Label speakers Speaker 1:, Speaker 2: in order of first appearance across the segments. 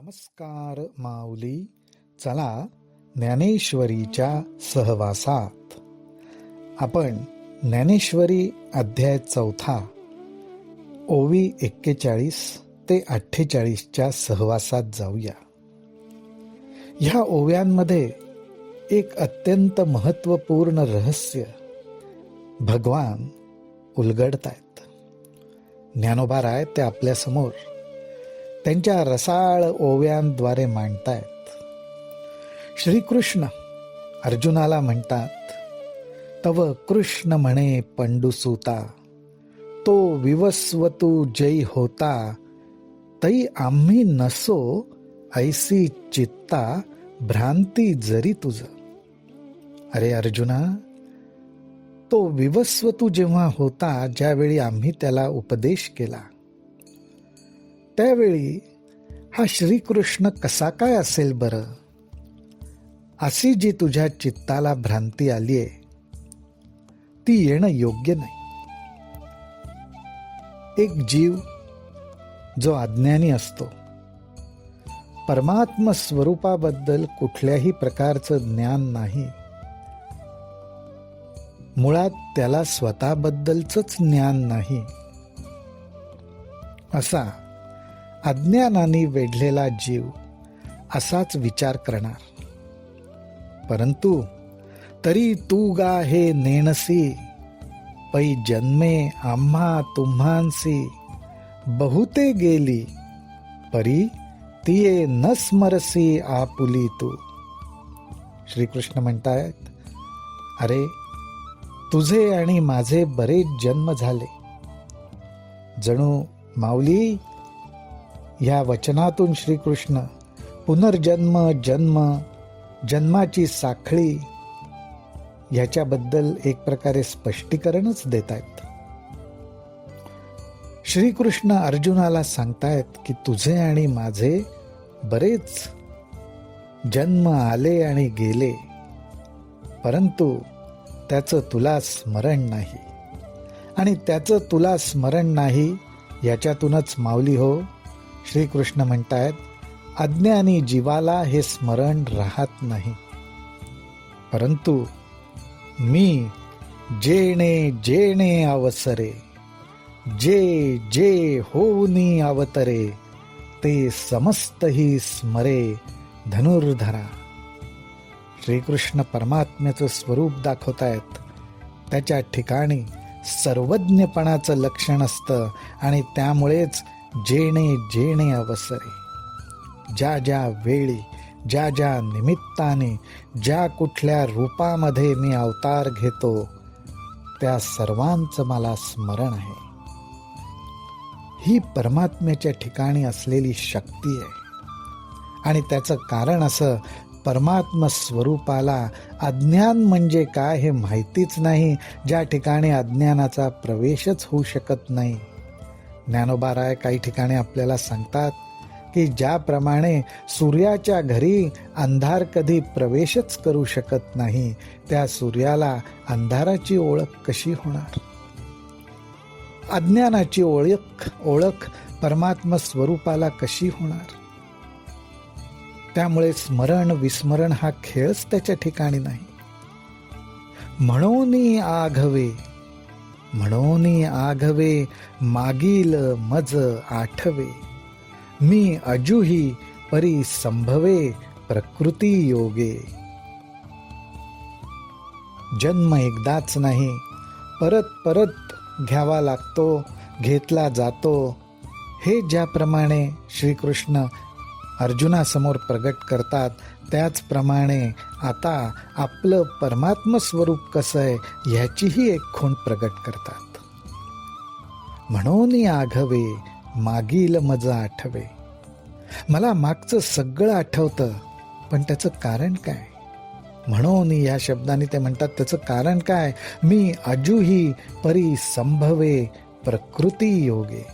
Speaker 1: नमस्कार माऊली. चला ज्ञानेश्वरीच्या सहवासात आपण ज्ञानेश्वरी अध्याय 4 ओवी 41 ते 48च्या सहवासात जाऊया. ह्या ओव्यांमध्ये एक अत्यंत महत्त्वपूर्ण रहस्य भगवान उलगडतायत. ज्ञानोबाराय ते आपल्यासमोर त्यांच्या रसाळ ओव्यांद्वारे मांडतायत. श्रीकृष्ण अर्जुनाला म्हणतात, तव कृष्ण म्हणे पंडुसूता, तो विवस्वतू जयी होता, तई आम्ही नसो ऐसी चित्ता, भ्रांती जरी तुझ. अरे अर्जुना, तो विवस्वतू जेव्हा होता, ज्यावेळी आम्ही त्याला उपदेश केला, त्यावेळी हा श्रीकृष्ण कसा काय असेल बरं? अशी जी तुझ्या चित्ताला भ्रांती आलीये, ती येणं योग्य नाही. एक जीव जो अज्ञानी असतो, परमात्म स्वरूपाबद्दल कुठल्याही प्रकारचं ज्ञान नाही, मुळात त्याला स्वतःबद्दलचंच ज्ञान नाही, असा अज्ञानाने वेढलेला जीव असाच विचार करणार. परंतु तरी तू गा हे नेणसी, पै जन्मे आम्हा तुम्हांसी, बहुते गेली परी तिये न स्मरसी आपुली तू. श्रीकृष्ण म्हणतायत, अरे तुझे आणि माझे बरेच जन्म झाले. जणू माऊली, या वचनातून श्रीकृष्ण पुनर्जन्म, जन्म, जन्माची साखळी याच्याबद्दल एक प्रकारे स्पष्टीकरणच देत आहेत. श्रीकृष्ण अर्जुनाला सांगतायत की तुझे आणि माझे बरेच जन्म आले आणि गेले, परंतु त्याचं तुला स्मरण नाही. आणि त्याचं तुला स्मरण नाही याच्यातूनच माऊली हो, श्रीकृष्ण म्हणतायत, अज्ञानी जीवाला हे स्मरण राहत नाही. परंतु मी जेणे जेणे अवसरे, जे जे होऊनी अवतरे, ते समस्तही स्मरे धनुर्धरा. श्रीकृष्ण परमात्म्याचं स्वरूप दाखवतायत. त्याच्या ठिकाणी सर्वज्ञपणाचं लक्षण असतं आणि त्यामुळेच जेणे जेणे अवसरे, ज्या ज्या वेळी, ज्या ज्या निमित्ताने, ज्या कुठल्या रूपामध्ये मी अवतार घेतो, त्या सर्वांचं मला स्मरण आहे. ही परमात्म्याच्या ठिकाणी असलेली शक्ती आहे. आणि त्याचं कारण असं, परमात्म स्वरूपाला अज्ञान म्हणजे काय हे माहितीच नाही, ज्या ठिकाणी अज्ञानाचा प्रवेशच होऊ शकत नाही. ज्ञानोबाराय काही ठिकाणी आपल्याला सांगतात की ज्याप्रमाणे सूर्याच्या घरी अंधार कधी प्रवेशच करू शकत नाही, त्या सूर्याला अंधाराची ओळख कशी होणार? अज्ञानाची ओळख परमात्म स्वरूपाला कशी होणार? त्यामुळे स्मरण विस्मरण हा खेळच त्याच्या ठिकाणी नाही. म्हणून आघवे, म्हणून आघवे, मागील मज आठवे, मी अजूही परी संभवे प्रकृती योगे. जन्म एकदाच नाही, परत परत घ्यावा लागतो, घेतला जातो. हे ज्याप्रमाणे श्रीकृष्ण अर्जुनासमोर प्रगट करतात, त्याचप्रमाणे आता आपलं परमात्म स्वरूप कसं आहे ह्याचीही एक खूण प्रगट करतात. म्हणून आघवे, मागील मज आठवे. मला मागचं सगळं आठवतं, पण त्याचं कारण काय? म्हणून या शब्दाने ते म्हणतात, त्याचं कारण काय? मी अजूही परी संभवे प्रकृती योगे.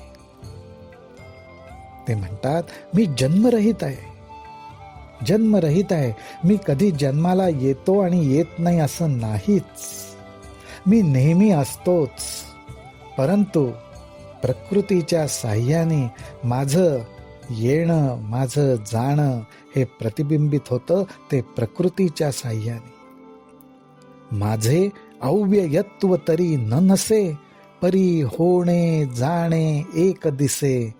Speaker 1: ते म्हणतात, मी जन्मरहित आहे, जन्मरहित आहे. मी कधी जन्माला येतो आणि येत नाही असं नाहीच. मी नेहमी असतोच, परंतु प्रकृतीच्या साह्याने माझं येणं, माझं जाणं हे प्रतिबिंबित होतं ते प्रकृतीच्या साह्याने. माझे अव्ययत्व तरी न नसे, परी होणे जाणे एक दिसे,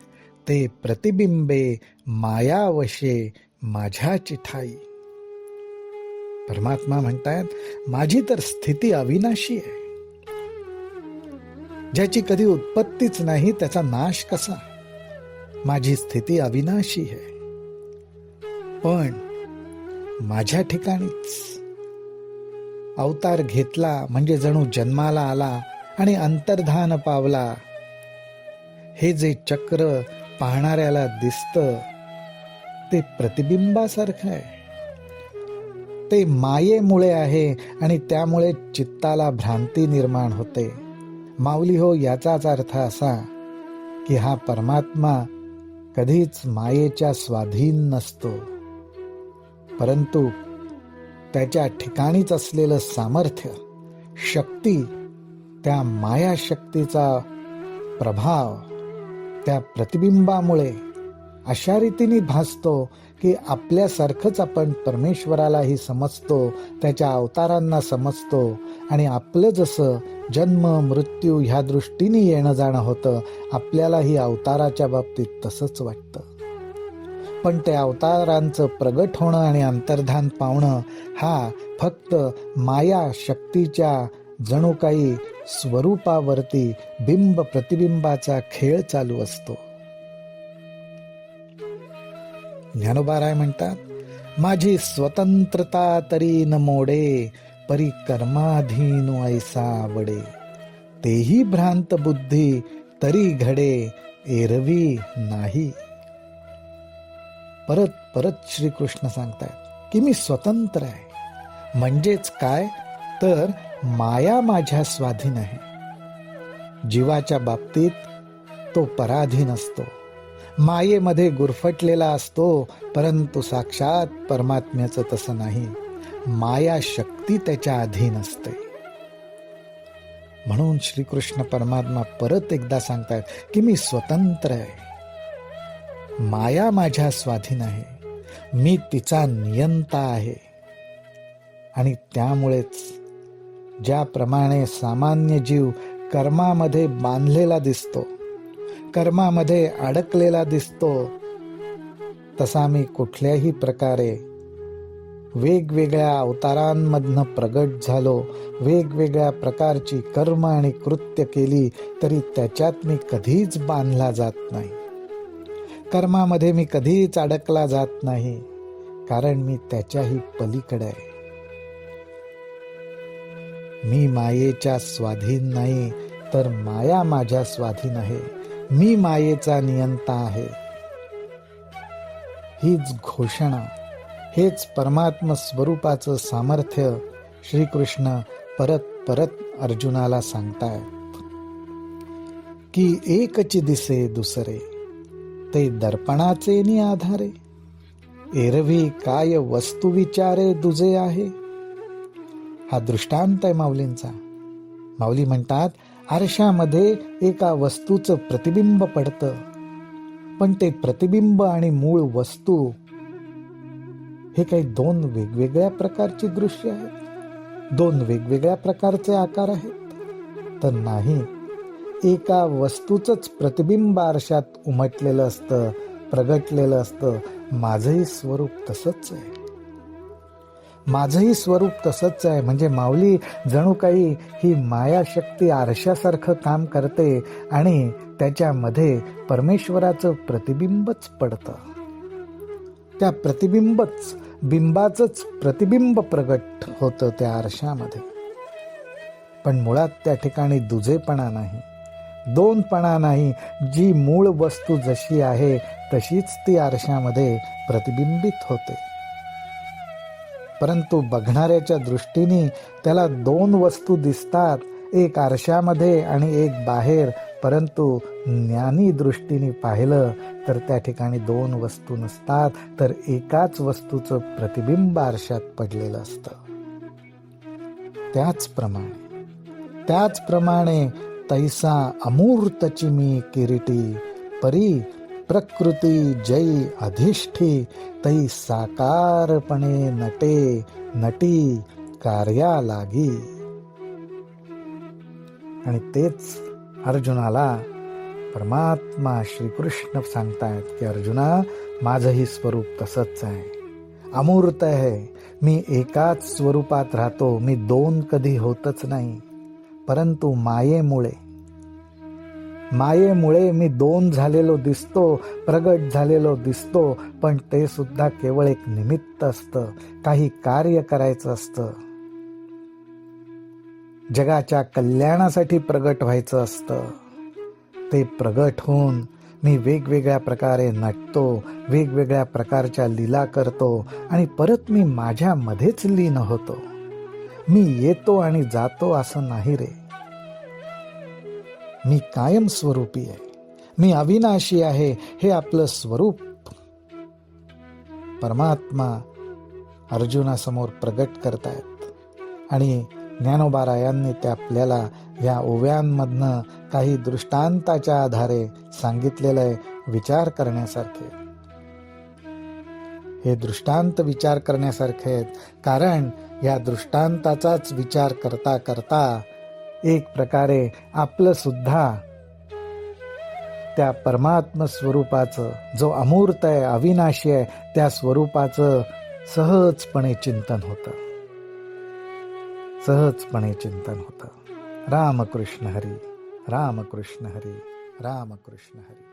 Speaker 1: ते प्रतिबिंबे मायावशे माझ्याची ठाई. परमात्मा म्हणतात माझी तर स्थिती अविनाशी आहे. ज्याची कधी उत्पत्तीच नाही त्याचा नाश कसा? माझी स्थिती अविनाशी आहे. पण माझ्या ठिकाणीच अवतार घेतला म्हणजे जणू जन्माला आला आणि अंतर्धान पावला. हे जे चक्र पाहणाऱ्याला दिसतं ते प्रतिबिंबासारखं आहे. ते मायेमुळे आहे आणि त्यामुळे चित्ताला भ्रांती निर्माण होते. माऊली हो, याचाच अर्थ असा की हा परमात्मा कधीच मायेच्या स्वाधीन नसतो, परंतु त्याच्या ठिकाणीच असलेलं सामर्थ्य, शक्ती, त्या माया शक्तीचा प्रभाव त्या प्रतिबिंबामुळे अशा रीतीने भासतो की आपल्यासारखंच आपण परमेश्वरालाही समजतो, त्याच्या अवतारांना समजतो आणि आपलं जसं जन्म मृत्यू ह्या दृष्टीने येणं जाणं होतं, आपल्यालाही अवताराच्या बाबतीत तसंच वाटतं. पण ते अवतारांचं प्रगट होणं आणि अंतर्धान पावणं हा फक्त माया शक्तीच्या जणू काही स्वरूपावरती बिंब प्रतिबिंबाचा खेळ चालू असतो. ज्ञानोबा म्हणतात माझी स्वतंत्रता तरी न मोडे, परी कर्माधीन ऐसा आवडे, तेही भ्रांत बुद्धी तरी घडे, एरवी नाही. परत परत श्रीकृष्ण सांगतात की मी स्वतंत्र आहे. म्हणजेच काय तर माया माझ्या स्वाधीन आहे. जीवाच्या बाबतीत तो पराधीन असतो, मायेमध्ये गुरफटलेला असतो, परंतु साक्षात परमात्म्याचं तसं नाही. माया शक्ती त्याच्या अधीन असते. म्हणून श्रीकृष्ण परमात्मा परत एकदा सांगतात की मी स्वतंत्र आहे. माया माझ्या स्वाधीन आहे, मी तिचा नियंता आहे. आणि त्यामुळेच ज्याप्रमाणे सामान्य जीव कर्मामध्ये बांधलेला दिसतो, कर्मामध्ये अडकलेला दिसतो, तसा मी कुठल्याही प्रकारे वेगवेगळ्या अवतारांमधनं प्रगट झालो, वेगवेगळ्या प्रकारची कर्म आणि कृत्य केली तरी त्याच्यात मी कधीच बांधला जात नाही. कर्मामध्ये मी कधीच अडकला जात नाही, कारण मी त्याच्याही पलीकडे आहे. मी मायेच्या स्वाधीन नाही तर माया माझ्या स्वाधीन आहे. मी मायेचा नियंता आहे. हीच घोषणा, हेच परमात्म स्वरूपाचं सामर्थ्य श्रीकृष्ण परत परत अर्जुनाला सांगतायत की एकच दिसे दुसरे, ते दर्पणाचे नि आधारे, एरवी काय वस्तू विचारे दुजे आहे. हा दृष्टांत आहे माऊलींचा. माऊली म्हणतात आरशामध्ये एका वस्तूचं प्रतिबिंब पडतं, पण ते प्रतिबिंब आणि मूळ वस्तू हे काही दोन वेगवेगळ्या प्रकारची दृश्य आहेत, दोन वेगवेगळ्या प्रकारचे आकार आहेत तर नाही. एका वस्तूचंच प्रतिबिंब आरशात उमटलेलं असतं, प्रगटलेलं असतं. माझंही स्वरूप तसंच आहे. माझंही स्वरूप तसंच आहे. म्हणजे माऊली जणू काही ही माया शक्ती आरशासारखं काम करते आणि त्याच्यामध्ये परमेश्वराचं प्रतिबिंबच पडतं. त्या बिंबाचंच प्रतिबिंब प्रगट होतं त्या आरशामध्ये. पण मुळात त्या ठिकाणी दुजेपणा नाही, दोनपणा नाही. जी मूळ वस्तू जशी आहे तशीच ती आरशामध्ये प्रतिबिंबित होते. परंतु बघणाऱ्याच्या दृष्टीने त्याला दोन वस्तू दिसतात, एक आरशामध्ये आणि एक बाहेर. परंतु ज्ञानी दृष्टीने पाहिलं तर त्या ठिकाणी दोन वस्तू नसतात, तर एकाच वस्तूचं प्रतिबिंब आरशात पडलेलं असतं. त्याचप्रमाणे तैसा अमूर्तची मी किरीटी, परी प्रकृती जै अधिष्ठी तै साकारपणे नटे नटी कार्या लागी. आणि तेच अर्जुनाला परमात्मा श्रीकृष्ण सांगतायत की अर्जुना, माझंही स्वरूप तसंच आहे, अमूर्त आहे. मी एकाच स्वरूपात राहतो, मी दोन कधी होतच नाही. परंतु मायेमुळे मी दोन झालेलो दिसतो, प्रगट झालेलो दिसतो. पण ते सुद्धा केवळ एक निमित्त असतं, काही कार्य करायचं असतं, जगाच्या कल्याणासाठी प्रगट व्हायचं असतं. ते प्रगट होऊन मी वेगवेगळ्या प्रकारे नटतो, वेगवेगळ्या प्रकारच्या लीला करतो आणि परत मी माझ्यामध्येच लीन होतो. मी येतो आणि जातो असं नाही रे. मी कायम स्वरूपी आहे, मी अविनाशी आहे. हे आपलं स्वरूप परमात्मा अर्जुनासमोर प्रगट करतायत. आणि ज्ञानोबारायांनी ते आपल्याला या ओव्यांमधनं काही दृष्टांताच्या आधारे सांगितलेलं आहे. विचार करण्यासारखे हे दृष्टांत विचार करण्यासारखे आहेत. कारण या दृष्टांताचाच विचार करता करता एक प्रकारे आपलं सुद्धा त्या परमात्म स्वरूपाचं, जो अमूर्त आहे, अविनाशी आहे, त्या स्वरूपाचं सहजपणे चिंतन होतं. रामकृष्ण हरी, रामकृष्ण हरी, रामकृष्ण हरी.